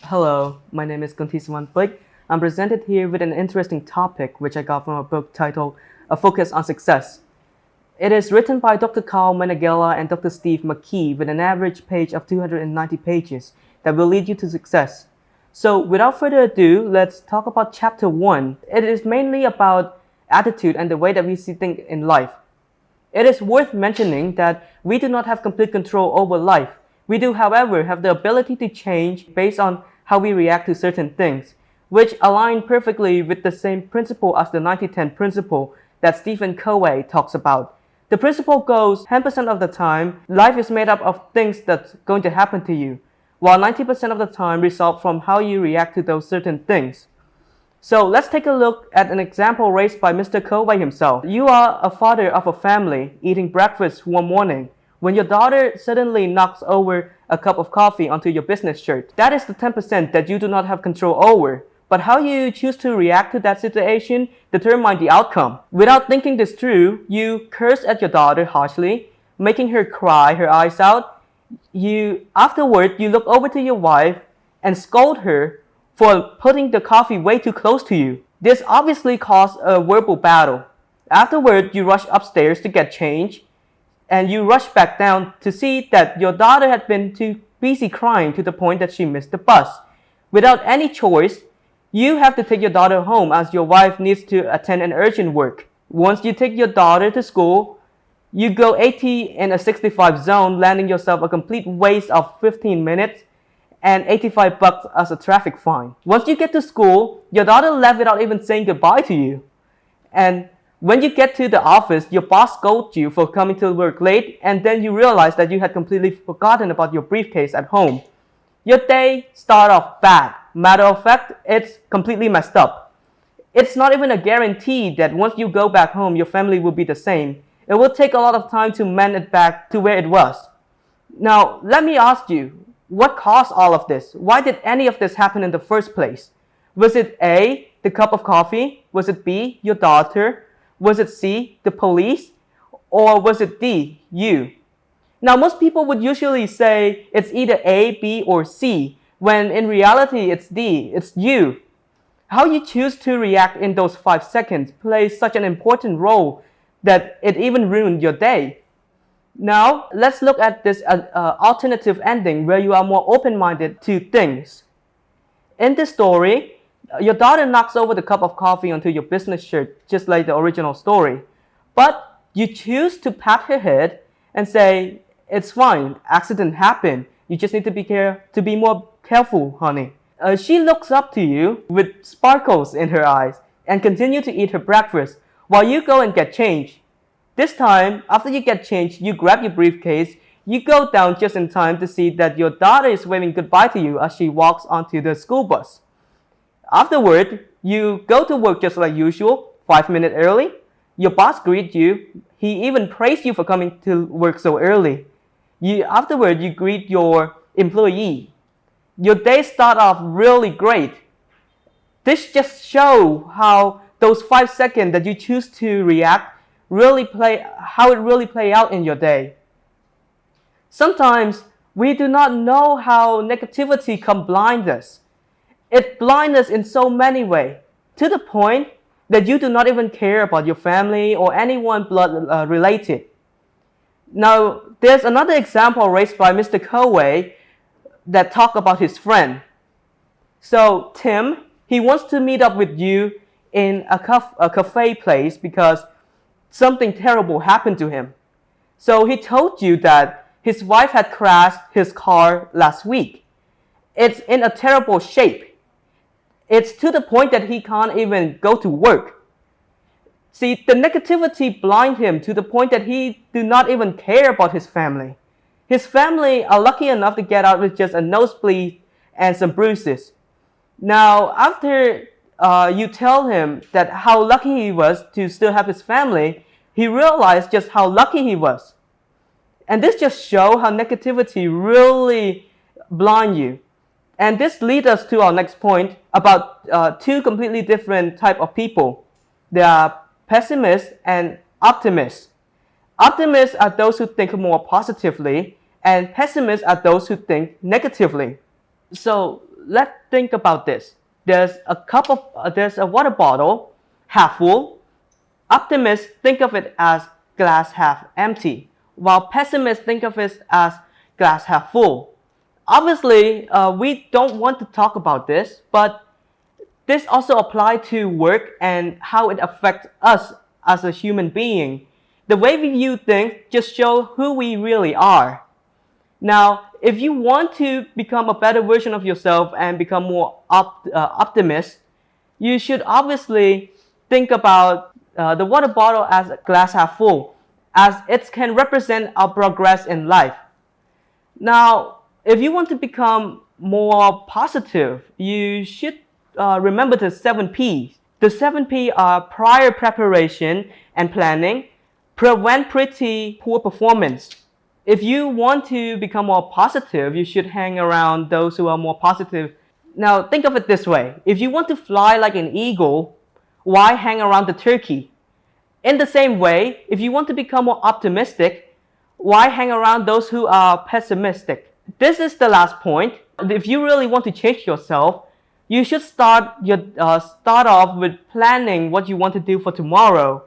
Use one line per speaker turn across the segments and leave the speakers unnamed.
Hello, my name is Kunthy Sovanpich. I'm presented here with an interesting topic which I got from a book titled A Focus on Success. It is written by Dr. Karl Meneghella and Dr. Steve McKee with an average page of 290 pages that will lead you to success. So without further ado, let's talk about Chapter 1. It is mainly about attitude and the way that we see things in life. It is worth mentioning that we do not have complete control over life. We do, however, have the ability to change based on how we react to certain things, which align perfectly with the same principle as the 90-10 principle that Stephen Covey talks about. The principle goes 10% of the time, life is made up of things that's going to happen to you, while 90% of the time result from how you react to those certain things. So let's take a look at an example raised by Mr. Covey himself. You are a father of a family eating breakfast one morning when your daughter suddenly knocks over a cup of coffee onto your business shirt. That is the 10% that you do not have control over. But how you choose to react to that situation determines the outcome. Without thinking this through, you curse at your daughter harshly, making her cry her eyes out. Afterward, you look over to your wife and scold her for putting the coffee way too close to you. This obviously caused a verbal battle. Afterward, you rush upstairs to get changed, and you rush back down to see that your daughter had been too busy crying to the point that she missed the bus. Without any choice, you have to take your daughter home as your wife needs to attend an urgent work. Once you take your daughter to school, you go 80 in a 65 zone, landing yourself a complete waste of 15 minutes and $85 as a traffic fine. Once you get to school, your daughter left without even saying goodbye to you. And when you get to the office, your boss scolds you for coming to work late, and then you realize that you had completely forgotten about your briefcase at home. Your day started off bad. Matter of fact, it's completely messed up. It's not even a guarantee that once you go back home, your family will be the same. It will take a lot of time to mend it back to where it was. Now, let me ask you, what caused all of this? Why did any of this happen in the first place? Was it A, the cup of coffee? Was it B, your daughter? Was it C, the police? Or was it D, you? Now, most people would usually say it's either A, B, or C, when in reality it's D, it's you. How you choose to react in those 5 seconds plays such an important role that it even ruined your day. Now, let's look at this alternative ending where you are more open-minded to things. In this story, your daughter knocks over the cup of coffee onto your business shirt, just like the original story. But you choose to pat her head and say, "It's fine, accident happened. You just need to be more careful, honey." She looks up to you with sparkles in her eyes and continue to eat her breakfast while you go and get changed. This time, after you get changed, you grab your briefcase, you go down just in time to see that your daughter is waving goodbye to you as she walks onto the school bus. Afterward, you go to work just like usual, 5 minutes early. Your boss greets you. He even praised you for coming to work so early. Afterward, you greet your employee. Your day starts off really great. This just shows how those 5 seconds that you choose to react how it really play out in your day. Sometimes we do not know how negativity can blind us. It blinds us in so many ways, to the point that you do not even care about your family or anyone blood related. Now, there's another example raised by Mr. Covey that talk about his friend. So Tim, he wants to meet up with you in a cafe place because something terrible happened to him. So he told you that his wife had crashed his car last week. It's in a terrible shape. It's to the point that he can't even go to work. See, the negativity blinds him to the point that he do not even care about his family. His family are lucky enough to get out with just a nosebleed and some bruises. Now, after you tell him that how lucky he was to still have his family, he realized just how lucky he was. And this just shows how negativity really blinds you. And this leads us to our next point about two completely different types of people. They are pessimists and optimists. Optimists are those who think more positively, and pessimists are those who think negatively. So let's think about this. There's a water bottle, half full. Optimists think of it as glass half empty, while pessimists think of it as glass half full. Obviously, we don't want to talk about this, but this also applies to work and how it affects us as a human being. The way we view things just shows who we really are. Now, if you want to become a better version of yourself and become more optimist, you should obviously think about the water bottle as a glass half full, as it can represent our progress in life. Now, if you want to become more positive, you should remember the 7 P's. The 7 P are prior preparation and planning, prevent pretty poor performance. If you want to become more positive, you should hang around those who are more positive. Now, think of it this way. If you want to fly like an eagle, why hang around the turkey? In the same way, if you want to become more optimistic, why hang around those who are pessimistic? This is the last point. If you really want to change yourself, you should start off with planning what you want to do for tomorrow.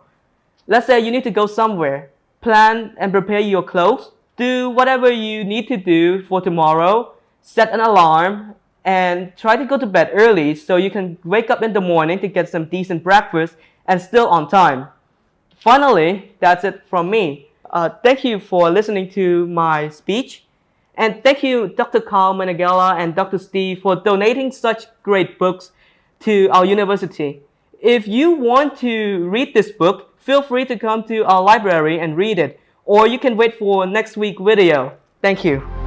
Let's say you need to go somewhere. Plan and prepare your clothes. Do whatever you need to do for tomorrow. Set an alarm and try to go to bed early so you can wake up in the morning to get some decent breakfast and still on time. Finally, that's it from me. Thank you for listening to my speech. And thank you, Dr. Karl, Meneghella, and Dr. Steve for donating such great books to our university. If you want to read this book, feel free to come to our library and read it. Or you can wait for next week's video. Thank you.